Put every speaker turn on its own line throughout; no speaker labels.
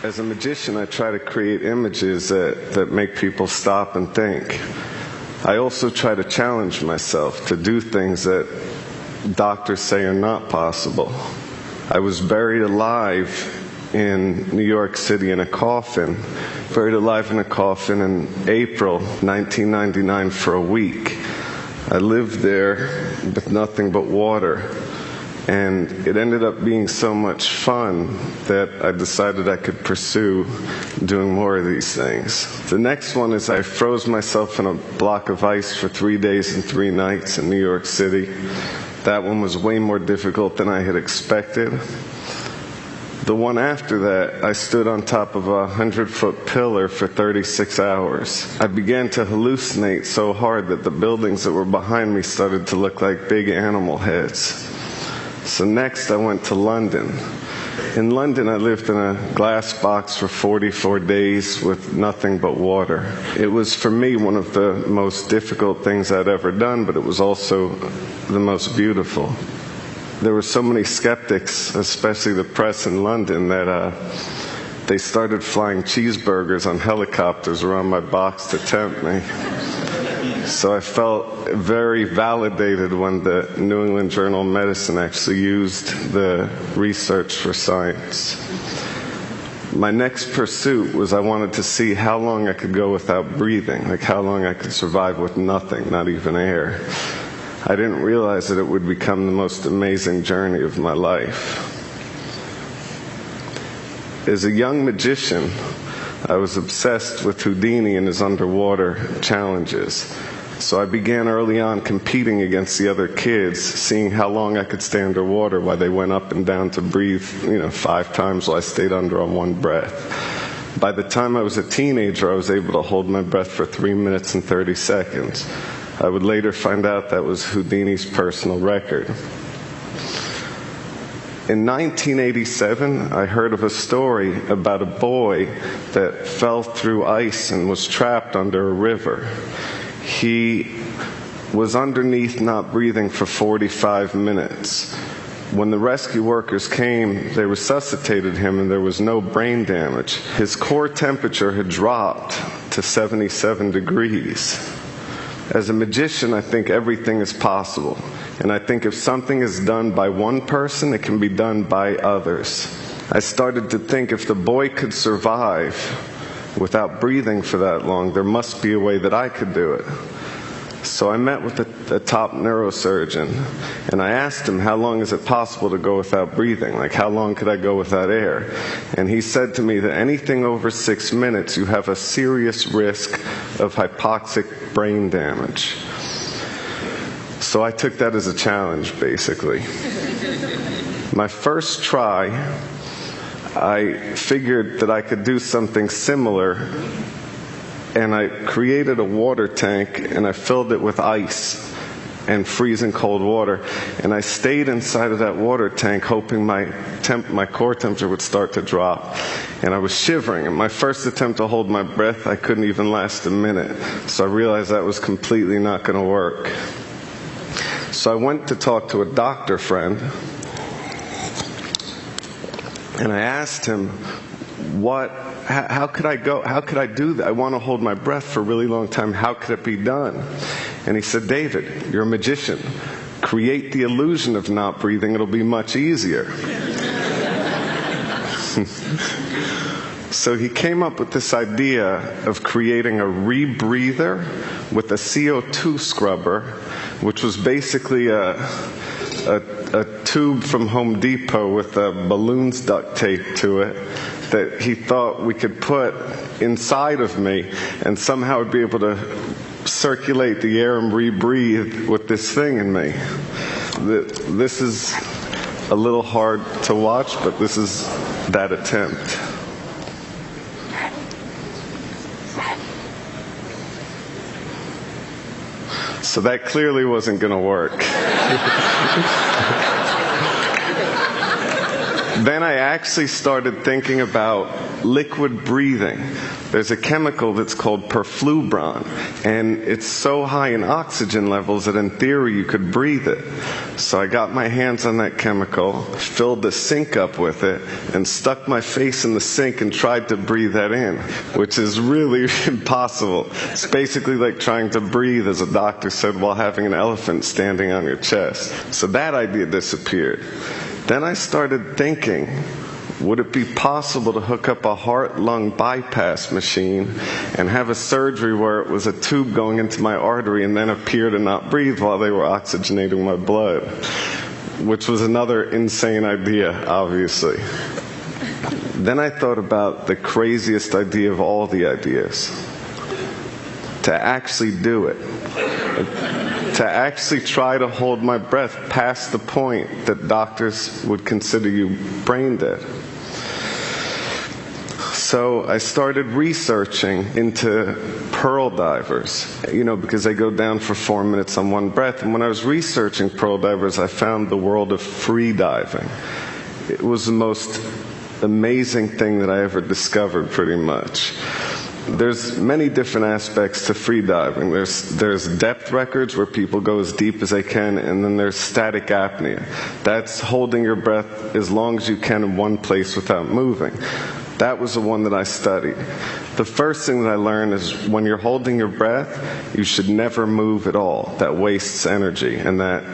As a magician, I try to create images that make people stop and think. I also try to challenge myself to do things that doctors say are not possible. I was buried alive in New York City in a coffin, buried alive in a coffin in April 1999 for a week. I lived there with nothing but water. And it ended up being so much fun that I decided I could pursue doing more of these things. The next one is I froze myself in a block of ice for 3 days and 3 nights in New York City. That one was way more difficult than I had expected. The one after that, I stood on top of a 100-foot pillar for 36 hours. I began to hallucinate so hard that the buildings that were behind me started to look like big animal heads. So next I went to London. In London I lived in a glass box for 44 days with nothing but water. It was for me one of the most difficult things I'd ever done, but it was also the most beautiful. There were so many skeptics, especially the press in London, that they started flying cheeseburgers on helicopters around my box to tempt me. So I felt very validated when the New England Journal of Medicine actually used the research for science. My next pursuit was I wanted to see how long I could go without breathing, like how long I could survive with nothing, not even air. I didn't realize that it would become the most amazing journey of my life. As a young magician, I was obsessed with Houdini and his underwater challenges. So I began early on competing against the other kids, seeing how long I could stay underwater while they went up and down to breathe, 5 times while I stayed under on one breath. By the time I was a teenager, I was able to hold my breath for 3 minutes and 30 seconds. I would later find out that was Houdini's personal record. In 1987, I heard of a story about a boy that fell through ice and was trapped under a river. He was underneath not breathing for 45 minutes. When the rescue workers came, they resuscitated him and there was no brain damage. His core temperature had dropped to 77 degrees. As a magician, I think everything is possible. And I think if something is done by one person, it can be done by others. I started to think if the boy could survive without breathing for that long, there must be a way that I could do it. So I met with a top neurosurgeon, and I asked him, how long is it possible to go without breathing? Like, how long could I go without air? And he said to me that anything over 6 minutes, you have a serious risk of hypoxic brain damage. So I took that as a challenge, basically. My first try, I figured that I could do something similar, and I created a water tank and I filled it with ice and freezing cold water, and I stayed inside of that water tank hoping my core temperature would start to drop. And I was shivering, and my first attempt to hold my breath, I couldn't even last a minute. So I realized that was completely not going to work. So I went to talk to a doctor friend, and I asked him, how could I do that? I want to hold my breath for a really long time. How could it be done? And he said, David, you're a magician. Create the illusion of not breathing. It'll be much easier. So he came up with this idea of creating a rebreather with a CO2 scrubber, which was basically a tube from Home Depot with balloons duct taped to it that he thought we could put inside of me and somehow I'd be able to circulate the air and rebreathe with this thing in me. This is a little hard to watch, but this is that attempt. So that clearly wasn't going to work. Then I actually started thinking about liquid breathing. There's a chemical that's called perflubron, and it's so high in oxygen levels that in theory you could breathe it. So I got my hands on that chemical, filled the sink up with it, and stuck my face in the sink and tried to breathe that in, which is really impossible. It's basically like trying to breathe, as a doctor said, while having an elephant standing on your chest. So that idea disappeared. Then I started thinking, would it be possible to hook up a heart-lung bypass machine and have a surgery where it was a tube going into my artery and then appear to not breathe while they were oxygenating my blood? Which was another insane idea, obviously. Then I thought about the craziest idea of all the ideas. To actually do it. To actually try to hold my breath past the point that doctors would consider you brain dead. So I started researching into pearl divers, because they go down for 4 minutes on one breath. And when I was researching pearl divers, I found the world of free diving. It was the most amazing thing that I ever discovered, pretty much. There's many different aspects to free diving. There's depth records where people go as deep as they can, and then there's static apnea. That's holding your breath as long as you can in one place without moving. That was the one that I studied. The first thing that I learned is when you're holding your breath, you should never move at all. That wastes energy, and that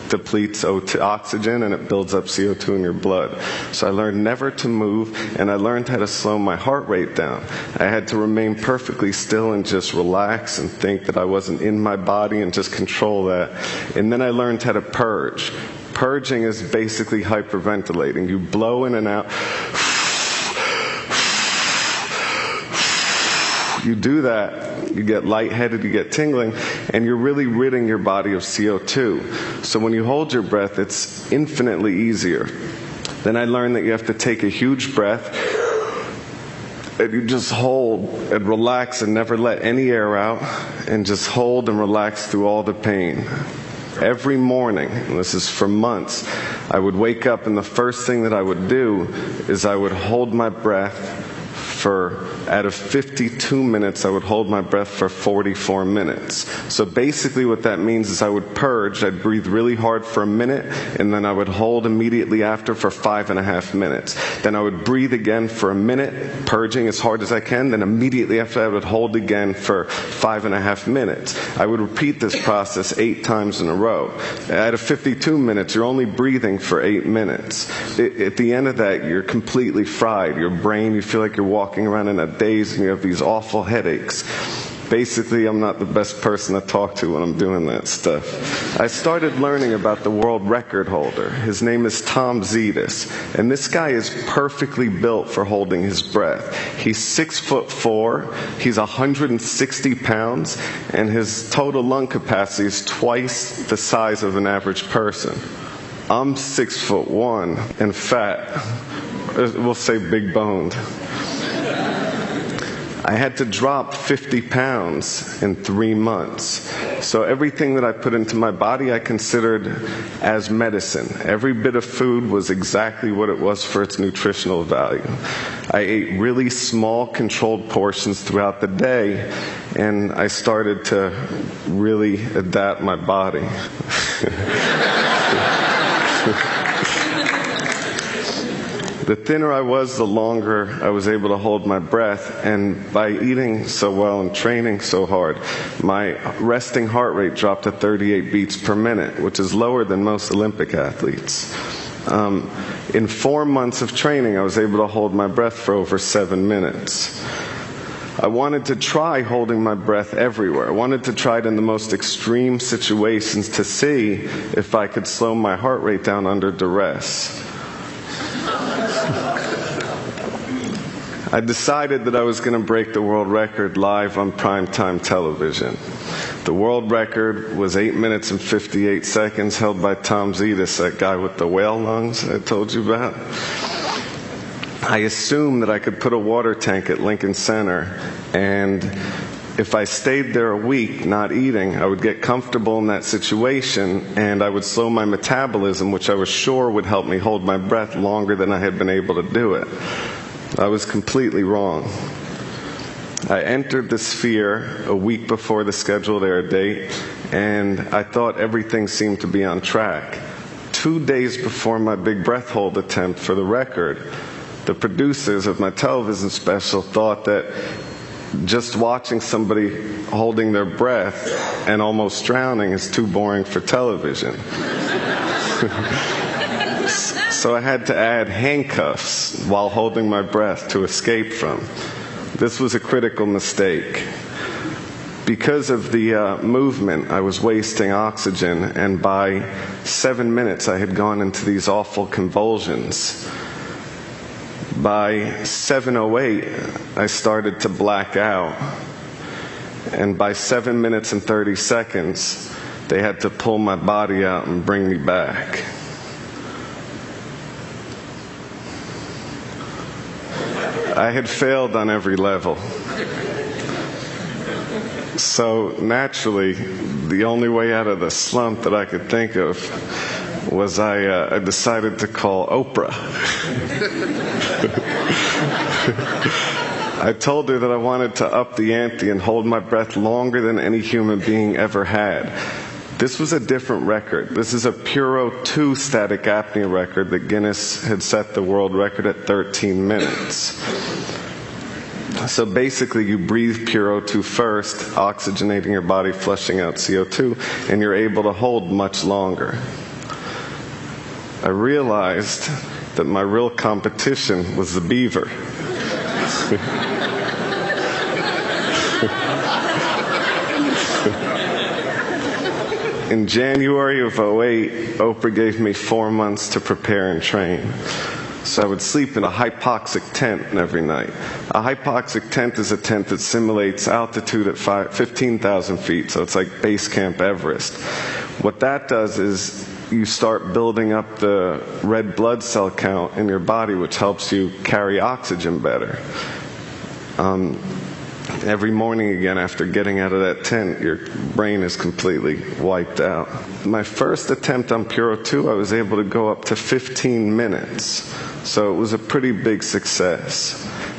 depletes oxygen, and it builds up CO2 in your blood. So I learned never to move, and I learned how to slow my heart rate down. I had to remain perfectly still and just relax and think that I wasn't in my body and just control that. And then I learned how to purge. Purging is basically hyperventilating. You blow in and out. You do that, you get lightheaded, you get tingling, and you're really ridding your body of CO2. So when you hold your breath, it's infinitely easier. Then I learned that you have to take a huge breath, and you just hold and relax and never let any air out, and just hold and relax through all the pain. Every morning, and this is for months, I would wake up, and the first thing that I would do is I would hold my breath out of 52 minutes, I would hold my breath for 44 minutes. So basically what that means is I would purge, I'd breathe really hard for a minute, and then I would hold immediately after for 5.5 minutes. Then I would breathe again for a minute, purging as hard as I can, then immediately after I would hold again for 5.5 minutes. I would repeat this process 8 times in a row. Out of 52 minutes, you're only breathing for 8 minutes. At the end of that, you're completely fried. Your brain, you feel like you're walking around in a daze and you have these awful headaches. Basically, I'm not the best person to talk to when I'm doing that stuff. I started learning about the world record holder. His name is Tom Zetas, and this guy is perfectly built for holding his breath. He's 6'4", he's 160 pounds, and his total lung capacity is twice the size of an average person. I'm 6'1" and fat. We'll say big boned. I had to drop 50 pounds in 3 months. So everything that I put into my body I considered as medicine. Every bit of food was exactly what it was for its nutritional value. I ate really small, controlled portions throughout the day, and I started to really adapt my body. The thinner I was, the longer I was able to hold my breath, and by eating so well and training so hard, my resting heart rate dropped to 38 beats per minute, which is lower than most Olympic athletes. In 4 months of training, I was able to hold my breath for over 7 minutes. I wanted to try holding my breath everywhere. I wanted to try it in the most extreme situations to see if I could slow my heart rate down under duress. I decided that I was going to break the world record live on primetime television. The world record was 8 minutes and 58 seconds, held by Tom Zetas, that guy with the whale lungs I told you about. I assumed that I could put a water tank at Lincoln Center and If I stayed there a week not eating, I would get comfortable in that situation and I would slow my metabolism, which I was sure would help me hold my breath longer than I had been able to do it. I was completely wrong. I entered the sphere a week before the scheduled air date, and I thought everything seemed to be on track. 2 days before my big breath hold attempt for the record, the producers of my television special thought that just watching somebody holding their breath and almost drowning is too boring for television. So I had to add handcuffs while holding my breath to escape from. This was a critical mistake. Because of the movement, I was wasting oxygen, and by 7 minutes I had gone into these awful convulsions. By 7:08, I started to black out. And by 7 minutes and 30 seconds, they had to pull my body out and bring me back. I had failed on every level. So naturally, the only way out of the slump that I could think of was I decided to call Oprah. I told her that I wanted to up the ante and hold my breath longer than any human being ever had. This was a different record. This is a Puro 2 static apnea record that Guinness had set the world record at 13 minutes. So basically, you breathe Puro 2 first, oxygenating your body, flushing out CO2, and you're able to hold much longer. I realized that my real competition was the beaver. In January of 2008, Oprah gave me 4 months to prepare and train. So I would sleep in a hypoxic tent every night. A hypoxic tent is a tent that simulates altitude at 15,000 feet, so it's like base camp Everest. What that does is you start building up the red blood cell count in your body, which helps you carry oxygen better. Every morning again, after getting out of that tent, your brain is completely wiped out. My first attempt on Puro 2, I was able to go up to 15 minutes. So it was a pretty big success.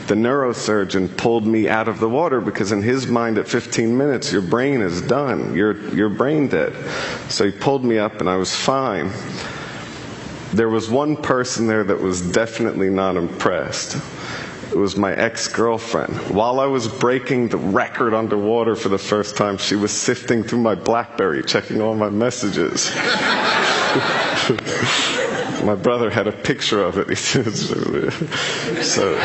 The neurosurgeon pulled me out of the water because in his mind at 15 minutes, your brain is done. You're brain dead. So he pulled me up and I was fine. There was one person there that was definitely not impressed. It was my ex-girlfriend. While I was breaking the record underwater for the first time, she was sifting through my BlackBerry, checking all my messages. My brother had a picture of it. So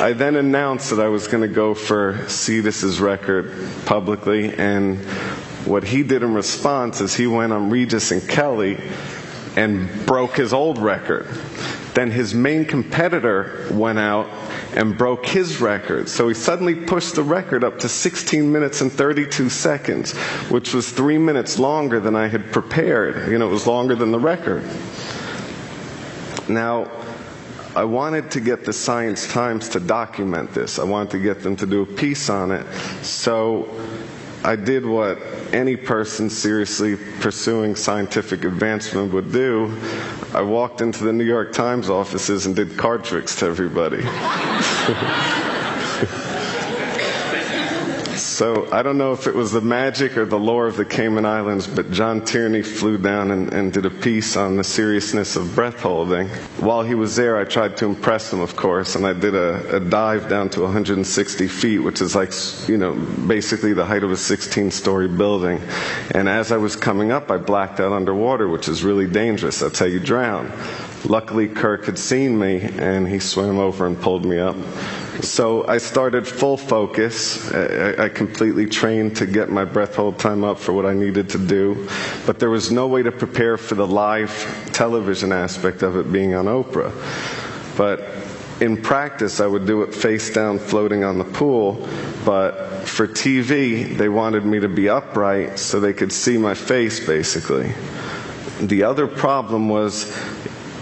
I then announced that I was going to go for Cetus's record publicly, and what he did in response is he went on Regis and Kelly and broke his old record. Then his main competitor went out and broke his record. So he suddenly pushed the record up to 16 minutes and 32 seconds, which was 3 minutes longer than I had prepared. You know, it was longer than the record. Now, I wanted to get the Science Times to document this. I wanted to get them to do a piece on it. So I did what any person seriously pursuing scientific advancement would do. I walked into the New York Times offices and did card tricks to everybody. So I don't know if it was the magic or the lore of the Cayman Islands, but John Tierney flew down and did a piece on the seriousness of breath holding. While he was there, I tried to impress him, of course, and I did a dive down to 160 feet, which is like, you know, basically the height of a 16-story building. And as I was coming up, I blacked out underwater, which is really dangerous. That's how you drown. Luckily, Kirk had seen me, and he swam over and pulled me up. So I started full focus. I completely trained to get my breath hold time up for what I needed to do. But there was no way to prepare for the live television aspect of it being on Oprah. But in practice, I would do it face down, floating on the pool. But for TV, they wanted me to be upright so they could see my face, basically. The other problem was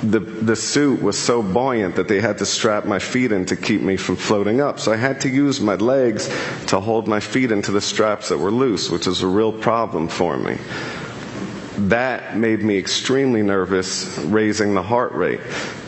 the suit was so buoyant that they had to strap my feet in to keep me from floating up. So I had to use my legs to hold my feet into the straps that were loose, which was a real problem for me. That made me extremely nervous, raising the heart rate.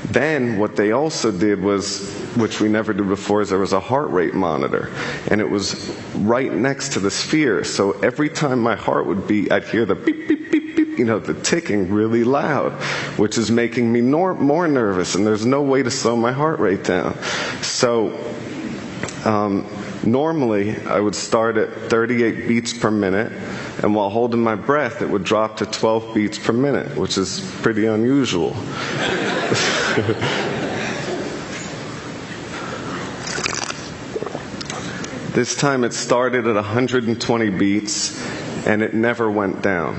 Then what they also did was, which we never did before, is there was a heart rate monitor, and it was right next to the sphere. So every time my heart would beat, I'd hear the beep, beep, beep, beep, the ticking really loud, which is making me more nervous, and there's no way to slow my heart rate down. So normally I would start at 38 beats per minute, and while holding my breath, it would drop to 12 beats per minute, which is pretty unusual. This time it started at 120 beats, and it never went down.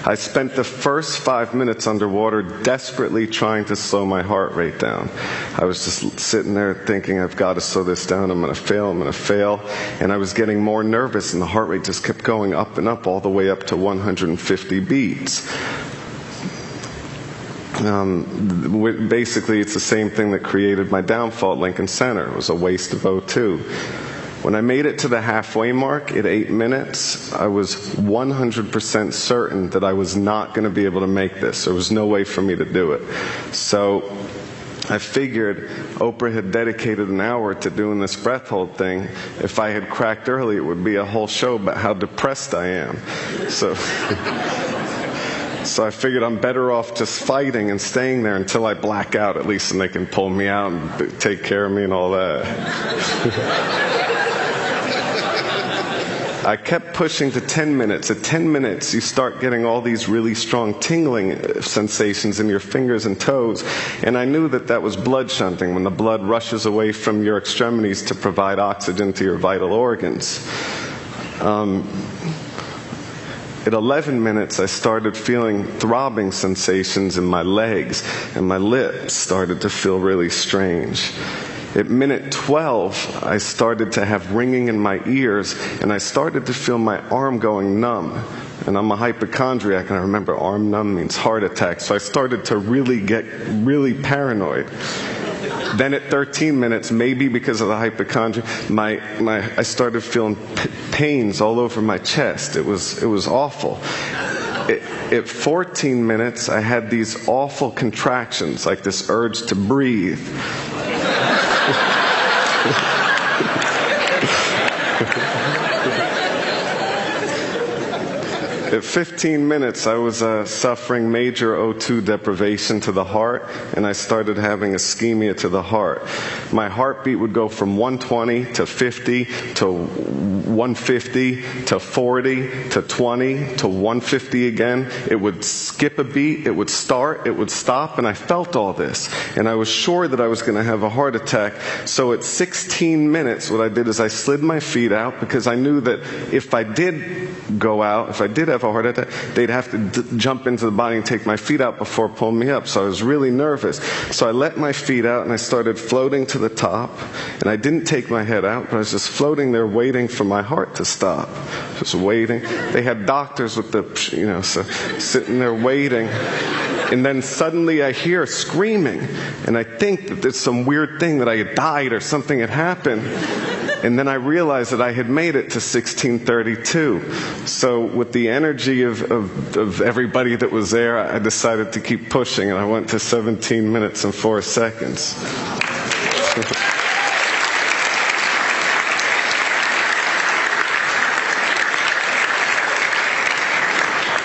I spent the first 5 minutes underwater desperately trying to slow my heart rate down. I was just sitting there thinking, I've got to slow this down, I'm going to fail. And I was getting more nervous, and the heart rate just kept going up and up, all the way up to 150 beats. Basically, it's the same thing that created my downfall at Lincoln Center. It was a waste of O2. When I made it to the halfway mark at 8 minutes, I was 100% certain that I was not going to be able to make this. There was no way for me to do it. So I figured Oprah had dedicated an hour to doing this breath hold thing. If I had cracked early, it would be a whole show about how depressed I am. So I figured I'm better off just fighting and staying there until I black out, at least, and they can pull me out and take care of me and all that. I kept pushing to 10 minutes. At 10 minutes, you start getting all these really strong tingling sensations in your fingers and toes. And I knew that that was blood shunting, when the blood rushes away from your extremities to provide oxygen to your vital organs. At 11 minutes, I started feeling throbbing sensations in my legs, and my lips started to feel really strange. At minute 12, I started to have ringing in my ears, and I started to feel my arm going numb. And I'm a hypochondriac, and I remember arm numb means heart attack, so I started to really get paranoid. Then at 13 minutes, maybe because of the hypochondria, I started feeling pains all over my chest. It was awful. At 14 minutes, I had these awful contractions, like this urge to breathe. At 15 minutes, I was suffering major O2 deprivation to the heart, and I started having ischemia to the heart. My heartbeat would go from 120 to 50 to 150 to 40 to 20 to 150 again. It would skip a beat, it would start, it would stop, and I felt all this. And I was sure that I was going to have a heart attack. So at 16 minutes, what I did is I slid my feet out, because I knew that if I did go out, if I did have a heart attack, they'd have to jump into the body and take my feet out before pulling me up. So I was really nervous. So I let my feet out, and I started floating to the top. And I didn't take my head out, but I was just floating there waiting for my heart to stop. Just waiting. They had doctors with so sitting there waiting. And then suddenly I hear screaming. And I think that there's some weird thing, that I had died or something had happened. And then I realized that I had made it to 1632. So with the energy of everybody that was there, I decided to keep pushing, and I went to 17 minutes and 4 seconds.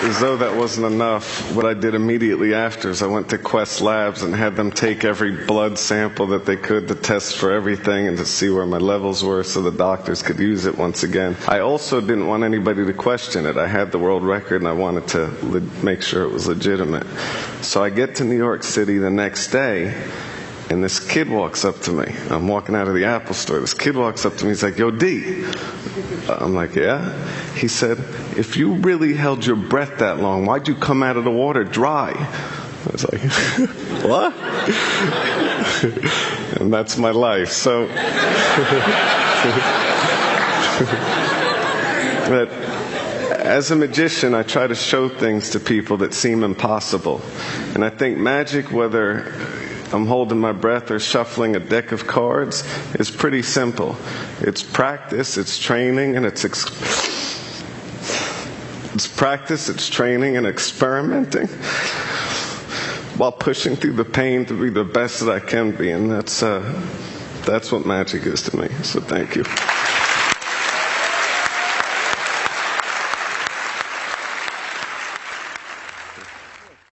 As though that wasn't enough, what I did immediately after is I went to Quest Labs and had them take every blood sample that they could to test for everything and to see where my levels were so the doctors could use it once again. I also didn't want anybody to question it. I had the world record, and I wanted to make sure it was legitimate. So I get to New York City the next day, and this kid walks up to me. I'm walking out of the Apple store. This kid walks up to me. He's like, "Yo, D." I'm like, "Yeah?" He said, "If you really held your breath that long, why'd you come out of the water dry?" I was like, "What?" And that's my life. So, but As a magician, I try to show things to people that seem impossible. And I think magic, whether I'm holding my breath or shuffling a deck of cards, is pretty simple. It's practice, it's training, and it's practice, it's training and experimenting while pushing through the pain to be the best that I can be. And that's what magic is to me. So thank you.